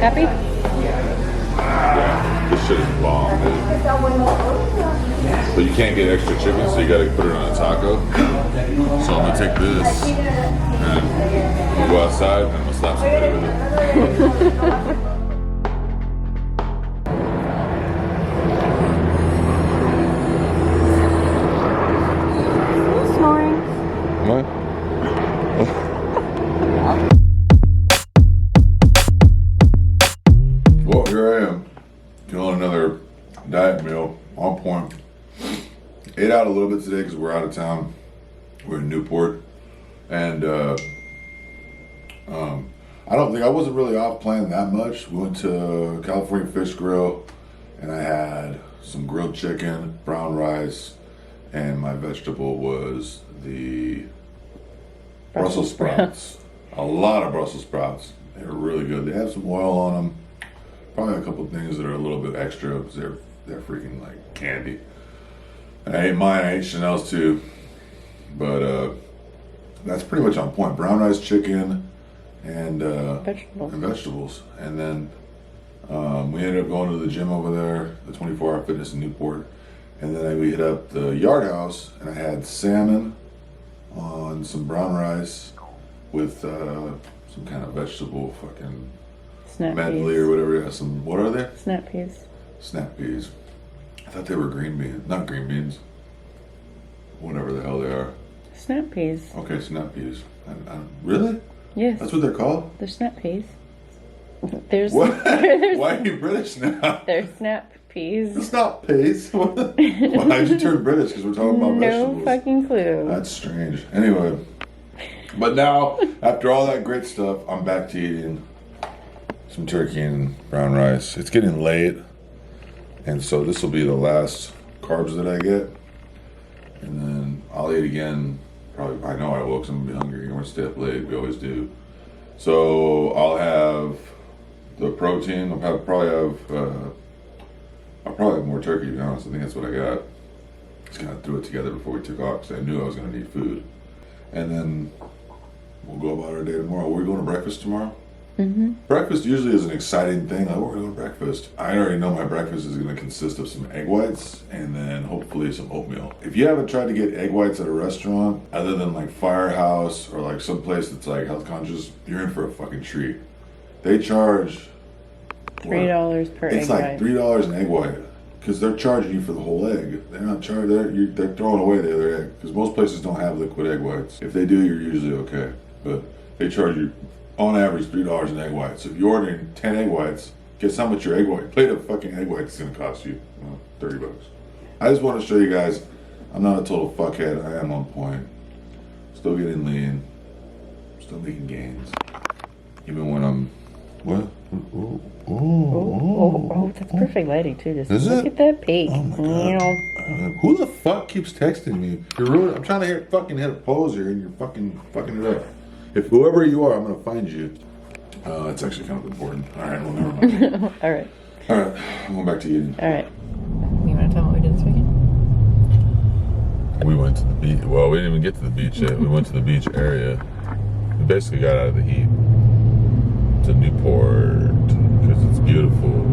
Happy? Yeah, this shit is bomb, dude. But you can't get extra chicken, so you gotta put it on a taco. So I'm gonna take this and we'll go outside and we'll slap somebody with it. Well, here I am, doing another diet meal, on point. Ate out a little bit today because we're out of town. We're in Newport, and I wasn't really off plan that much. We went to California Fish Grill, and I had some grilled chicken, brown rice, and my vegetable was the Brussels sprouts. A lot of Brussels sprouts. They were really good. They have some oil on them. Probably a couple of things that are a little bit extra because they're freaking like candy. And I ate mine. I ate Chanel's too. But that's pretty much on point. Brown rice, chicken, and vegetables. And then we ended up going to the gym over there, the 24-Hour Fitness in Newport. And then we hit up the Yard House, and I had salmon on some brown rice with some kind of vegetable, fucking medley or whatever. Yeah, what are they? Snap peas. Snap peas. I thought they were green beans. Not green beans. Whatever the hell they are. Snap peas. Okay, snap peas. Really? Yes. That's what they're called? They're snap peas. There's what? Why are you British now? They're snap peas. It's not peas. Why did you turn British? Because we're talking about vegetables. No fucking clue. That's strange. Anyway. But now, after all that great stuff, I'm back to eating some turkey and brown rice. It's getting late, and so this will be the last carbs that I get, and then I'll eat again. Probably, I know I will, because I'm gonna be hungry. I'm gonna stay up late. We always do. So I'll have the protein. I'll probably have more turkey. To be honest, I think that's what I got. Just kind of threw it together before we took off because I knew I was gonna need food, and then we'll go about our day tomorrow. We're going to breakfast tomorrow. Mm-hmm. Breakfast usually is an exciting thing. Like, we're going to breakfast. I already know my breakfast is going to consist of some egg whites and then hopefully some oatmeal. If you haven't tried to get egg whites at a restaurant, other than like Firehouse or like some place that's like health conscious, you're in for a fucking treat. They charge $3 per egg white. It's like $3 an egg white because they're charging you for the whole egg. They're not charging. They're throwing away the other egg because most places don't have liquid egg whites. If they do, you're usually okay. But they charge you, on average, $3 an egg white. So if you're ordering 10 egg whites, guess how much your plate of fucking egg whites is going to cost you? Well, $30. I just want to show you guys, I'm not a total fuckhead. I am on point. Still getting lean. Still making gains. Even when I'm, what? Oh, that's perfect lighting too. Just look at that peak. Oh my God. Who the fuck keeps texting me? I'm trying to fucking hit a pose here and you're fucking it up. If whoever you are, I'm gonna find you. It's actually kind of important. All right, well, never mind. All right. I'm going back to eating. All right. You want to tell me what we did this weekend? We went to the beach. Well, we didn't even get to the beach yet. We went to the beach area. We basically got out of the heat to Newport because it's beautiful.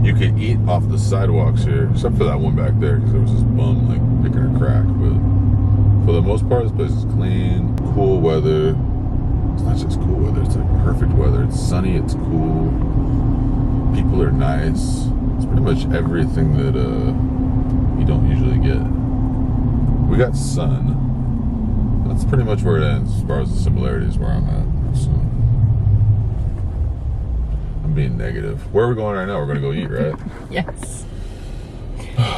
You can eat off the sidewalks here, except for that one back there because there was this bum like picking her crack. But for the most part, this place is clean, cool weather. It's not just cool weather, it's like perfect weather. It's sunny, it's cool. People are nice. It's pretty much everything that you don't usually get. We got sun. That's pretty much where it ends as far as the similarities where I'm at. So, I'm being negative. Where are we going right now? We're gonna go eat, right? Yes.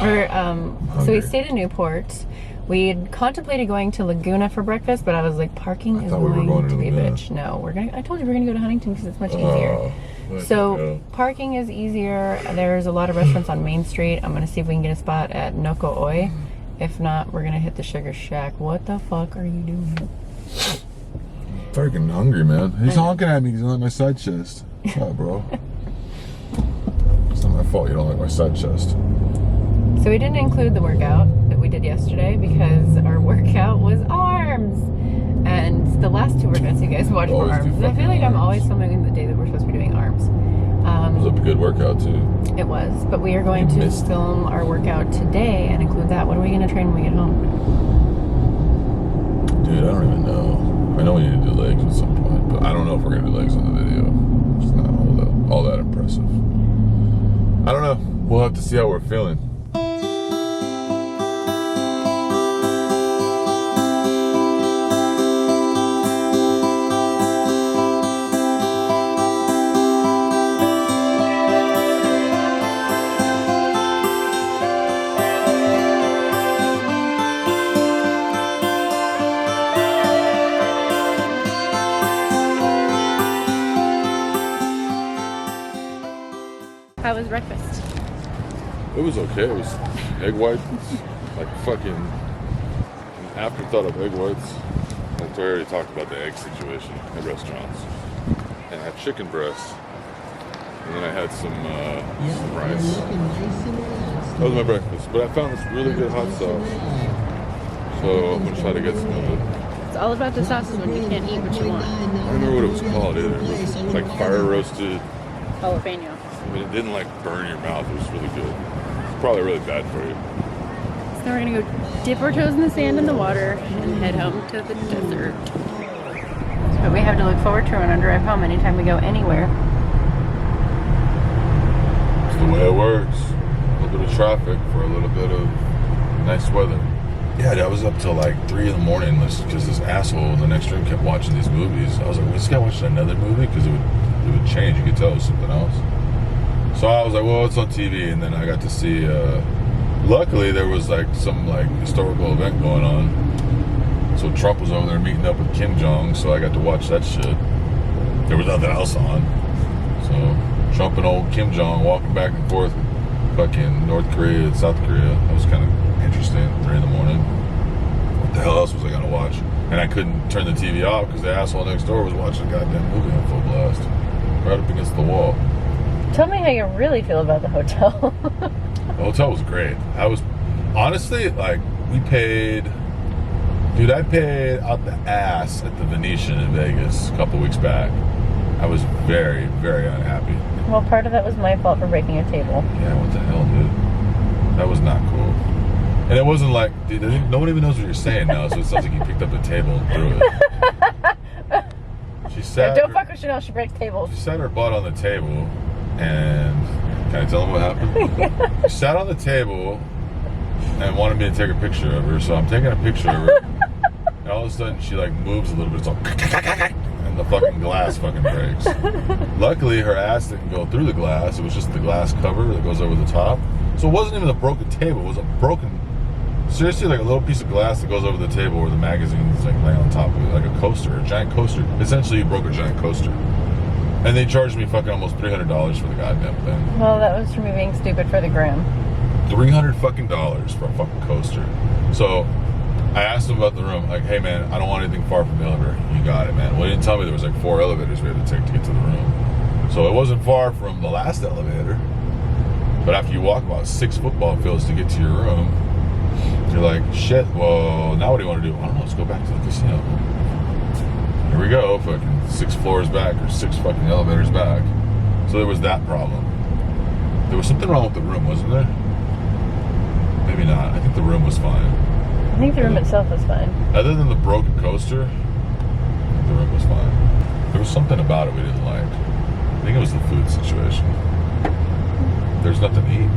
We're so we stayed in Newport. We had contemplated going to Laguna for breakfast, but I was like, parking is going to be a bitch. No, I told you we're gonna go to Huntington because it's much easier. So parking is easier. There's a lot of restaurants on Main Street. I'm gonna see if we can get a spot at Noko Oi. If not, we're gonna hit the Sugar Shack. What the fuck are you doing? I'm fucking hungry, man. He's honking at me. He's on my side chest. What's up, bro? It's not my fault you don't like my side chest. So we didn't include the workout that we did yesterday because our workout was arms. And the last two workouts you guys watched were arms. I feel like I'm always filming the day that we're supposed to be doing arms. It was a good workout too. It was, but we are going to film our workout today and include that. What are we going to train when we get home? Dude, I don't even know. I know we need to do legs at some point, but I don't know if we're going to do legs on the video. It's not all that impressive. I don't know. We'll have to see how we're feeling. How was breakfast? It was okay. It was egg whites, like fucking an afterthought of egg whites. Like I already talked about the egg situation at restaurants. And I had chicken breasts. And then I had some rice. That was my breakfast. But I found this really good hot sauce. So I'm going to try to get some of it. It's all about the sauces when you can't eat what you want. I don't remember what it was called either. It was like fire roasted Jalapeno. I mean, it didn't like burn your mouth. It was really good. It's probably really bad for you. So now we're gonna go dip our toes in the sand and the water and head home to the desert. But we have to look forward to on our drive home anytime we go anywhere. It's the way it works. A little bit of traffic for a little bit of nice weather. Yeah, I was up till like 3 in the morning because this asshole in the next room kept watching these movies. I was like, well, this guy watching another movie? Because it would change. You could tell it was something else. So I was like, well, it's on TV, and then I got to see, luckily there was like some like historical event going on. So Trump was over there meeting up with Kim Jong, so I got to watch that shit. There was nothing else on. So Trump and old Kim Jong walking back and forth with fucking North Korea and South Korea. That was kind of interesting at 3 in the morning. What the hell else was I gonna watch? And I couldn't turn the TV off because the asshole next door was watching a goddamn movie on full blast. Right up against the wall. Tell me how you really feel about the hotel. The hotel was great. I was, honestly, like, we paid, dude, I paid out the ass at the Venetian in Vegas a couple weeks back. I was very, very unhappy. Well, part of that was my fault for breaking a table. Yeah, what the hell, dude? That was not cool. And it wasn't like, dude, no one even knows what you're saying now, so it sounds like you picked up a table and threw it. She sat. Don't fuck with Chanel, she breaks tables. She sat her butt on the table, and can I tell them what happened? She sat on the table and wanted me to take a picture of her, so I'm taking a picture of her, and all of a sudden she like moves a little bit, it's all, and the fucking glass fucking breaks. Luckily, her ass didn't go through the glass, it was just the glass cover that goes over the top. So it wasn't even a broken table, it was a broken, seriously, like a little piece of glass that goes over the table where the magazine's like laying on top of it, like a coaster, a giant coaster. Essentially, you broke a giant coaster. And they charged me fucking almost $300 for the goddamn thing. Well, that was for me being stupid for the gram. $300 fucking dollars for a fucking coaster. So I asked them about the room, like, hey man, I don't want anything far from the elevator. You got it, man. Well, he didn't tell me there was like 4 elevators we had to take to get to the room. So it wasn't far from the last elevator. But after you walk about 6 football fields to get to your room, you're like, shit, well, now what do you want to do? I don't know, let's go back to the casino. Here we go, fucking 6 floors back, or 6 fucking elevators back. So there was that problem. There was something wrong with the room, wasn't there? Maybe not. I think the room was fine. I think the room itself was fine. Other than the broken coaster, the room was fine. There was something about it we didn't like. I think it was the food situation. There's nothing to eat.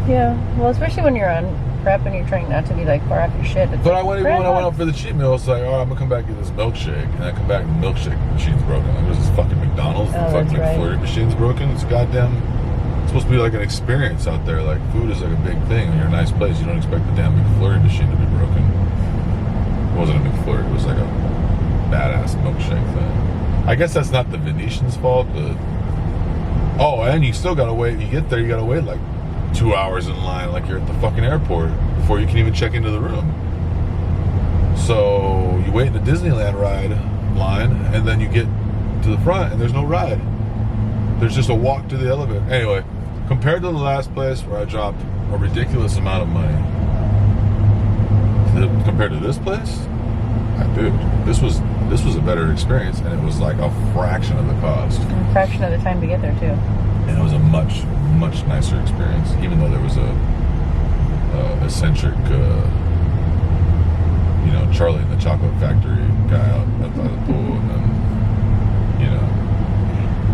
Yeah, well, especially when you're on prep and you're trying not to be like far off your shit. But I went, even when I went out for the cheat meal, it's like, all right, I'm gonna come back and get this milkshake, and I come back and the milkshake machine's broken. Like, there's this fucking McDonald's, the fucking McFlurry machine's broken. It's goddamn. It's supposed to be like an experience out there. Like food is like a big thing. When you're in a nice place, you don't expect the damn McFlurry machine to be broken. It wasn't a McFlurry. It was like a badass milkshake thing. I guess that's not the Venetian's fault, but oh, and you still gotta wait. You get there, you gotta wait like 2 hours in line, like you're at the fucking airport before you can even check into the room. So you wait in the Disneyland ride line, and then you get to the front, and there's no ride. There's just a walk to the elevator. Anyway, compared to the last place where I dropped a ridiculous amount of money, compared to this place, Dude, this was a better experience, and it was like a fraction of the cost. A fraction of the time to get there too. And it was a much nicer experience, even though there was a eccentric, Charlie and the Chocolate Factory guy out by the pool, and then,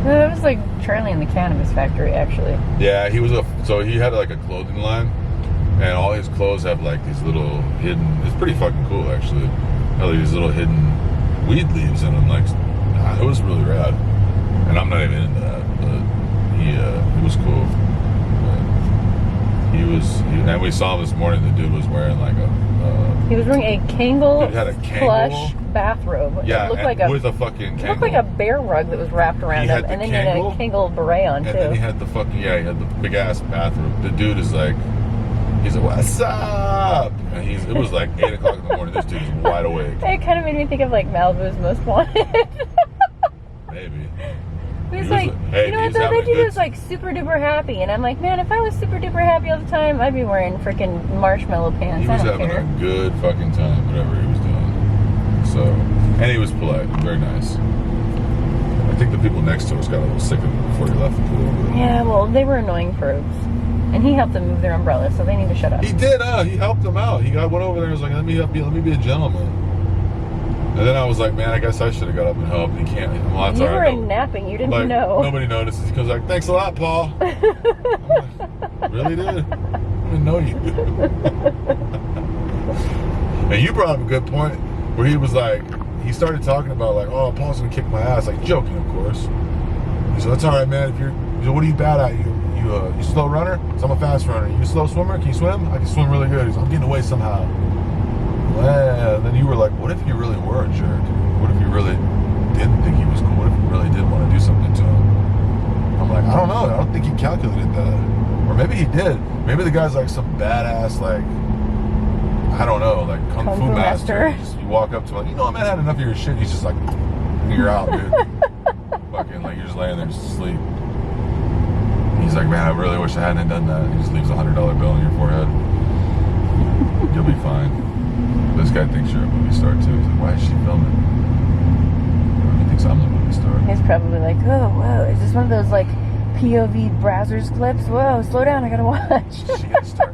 No, that was like Charlie and the Cannabis Factory, actually. Yeah, he had like a clothing line, and all his clothes have like these little hidden. It's pretty fucking cool, actually. Had like these little hidden weed leaves in them. Like, it was really rad. And I'm not even into that, but he was cool. And we saw him this morning. The dude was wearing like he was wearing a Kangol plush bathrobe. Yeah, it looked with a fucking Kangol. It looked like a bear rug that was wrapped around him, and then he had a Kangol beret on too. And then he had the he had the big ass bathrobe. The dude is like, he's like, what's up? And it was like 8 o'clock in the morning. This dude is wide awake. It kind of made me think of like Malibu's Most Wanted. Maybe. He was like, hey, you know what, that dude was like super duper happy. And I'm like, man, if I was super duper happy all the time, I'd be wearing freaking marshmallow pants. He was having a good fucking time, whatever he was doing. So, and he was polite, very nice. I think the people next to us got a little sick of him before he left the pool. But... Yeah, well, they were annoying fruits. And he helped them move their umbrellas, so they need to shut up. He did, He helped them out. He went over there and was like, let me be a gentleman. And then I was like, man, I guess I should have got up and helped. He can't. Well, that's you all were right. napping. You didn't like, know. Nobody notices. He goes like, thanks a lot, Paul. I'm like, really, dude? I didn't even know you. And you brought up a good point where he was like, he started talking about like, oh, Paul's gonna kick my ass, like joking, of course. He said, that's all right, man. What are you bad at? You slow runner? So I'm a fast runner. You a slow swimmer? Can you swim? I can swim really good. He's like, I'm getting away somehow. Well, then you were like, what if you really were a jerk? What if you really didn't think he was cool? What if you really did want to do something to him? I'm like, I don't know. I don't think he calculated that. Or maybe he did. Maybe the guy's like some badass, like, I don't know, like Kung Fu master. You walk up to him, man, I had enough of your shit. He's just like, you're out, dude. Fucking, like, you're just laying there just asleep. He's like, man, I really wish I hadn't done that. He just leaves a $100 bill on your forehead. You'll be fine. This guy thinks you're a movie star too. He's like, why is she filming? He thinks I'm the movie star. He's probably like, oh, whoa, is this one of those like POV browsers clips? Whoa, slow down, I gotta watch. She gotta start.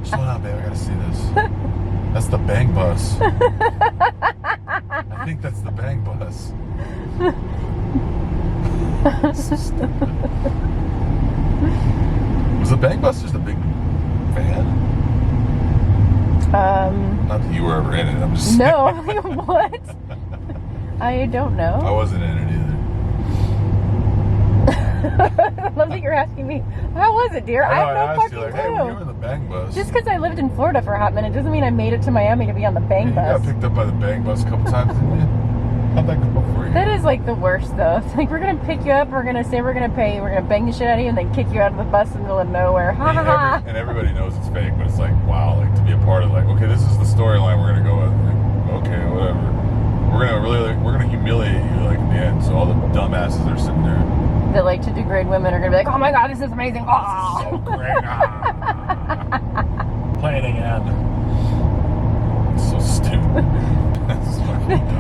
Slow down, babe, I gotta see this. That's the bang bus. I think that's the bang bus. So stupid. Was the bang bus just a big van? Not that you were ever in it, I'm just saying. No, what? I don't know. I wasn't in it either. I love that you're asking me, how was it, dear? I have no fucking clue. Hey, when you were in the bang bus. Just because I lived in Florida for a hot minute doesn't mean I made it to Miami to be on the bang bus. You got picked up by the bang bus a couple times, didn't you? How'd that go for you? That is like the worst though. It's like we're gonna pick you up, we're gonna say we're gonna pay you, we're gonna bang the shit out of you, and then kick you out of the bus in the middle of nowhere. Ha ha ha. And everybody knows it's fake, but it's like, wow, like to be a part of like, okay, this is the storyline we're gonna go with. Like, okay, whatever. We're gonna humiliate you like in the end, so all the dumbasses are sitting there. That like to degrade women are gonna be like, oh my god, this is amazing. Oh, this is so great. Play it again. It's so stupid.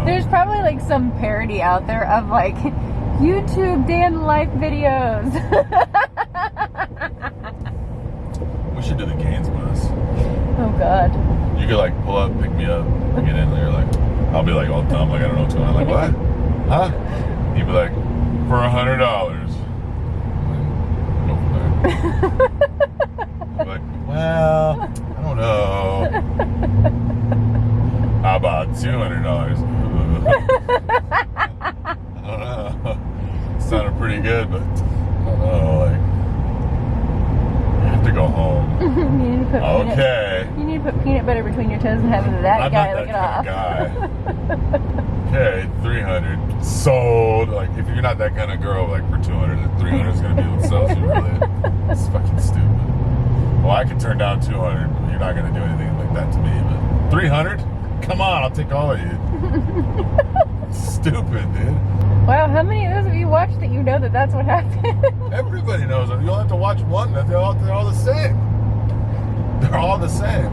There's probably like some parody out there of like YouTube day in life videos. We should do the Gaines bus. Oh god. You could like pull up, pick me up, get in there, like I'll be like all dumb, like I don't know what's going on. Like, what? Huh? You'd be like, for $100. Go from there. I'd be like, well, I don't know. How about $200? I don't know. It sounded pretty good, but I don't know, like I have to go home. You need to put okay. You need to put peanut butter between your toes and have that I'm guy not lick it that off. kind of guy. Okay, 300 sold. Like if you're not that kind of girl, like for 200, then 300 is gonna be what sells you. Really, it's fucking stupid. Well, I could turn down 200, but you're not gonna do anything like that to me. But 300? Come on, I'll take all of you. Stupid, dude. Wow, how many of those have you watched that you know that that's what happened? Everybody knows it. You don't have to watch one. They're all the same. They're all the same.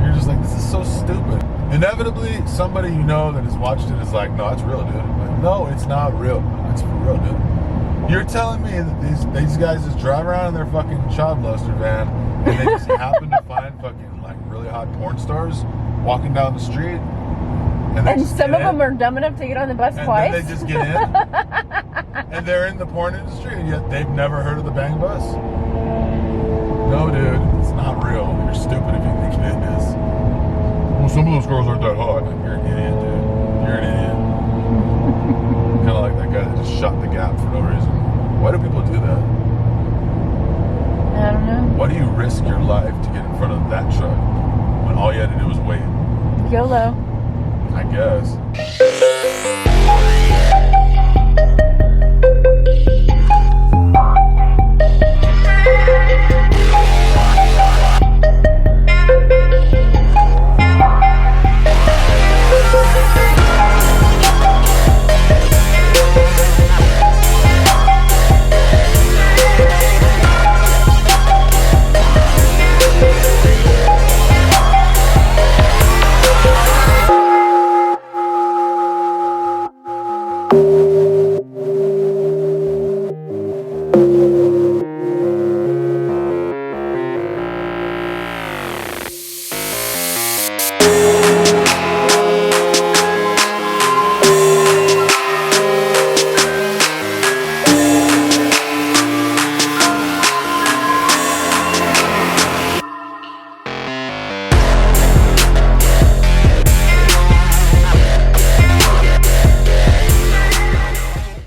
You're just like, this is so stupid. And Inevitably, somebody you know that has watched it is like, no, it's real, dude. Like, no, it's not real. It's for real, dude. You're telling me that these guys just drive around in their fucking child molester van and they just happen to find fucking like really hot porn stars walking down the street? And some of them are dumb enough to get on the bus twice. And then they just get in. And they're in the porn industry, and yet they've never heard of the Bang Bus? No, dude, it's not real. You're stupid if you think it is. Well, some of those girls aren't that hot. You're an idiot, dude. You're an idiot. Kind of like that guy that just shot the Gap for no reason. Why do people do that? I don't know. Why do you risk your life to get in front of that truck when all you had to do was wait? YOLO. I guess.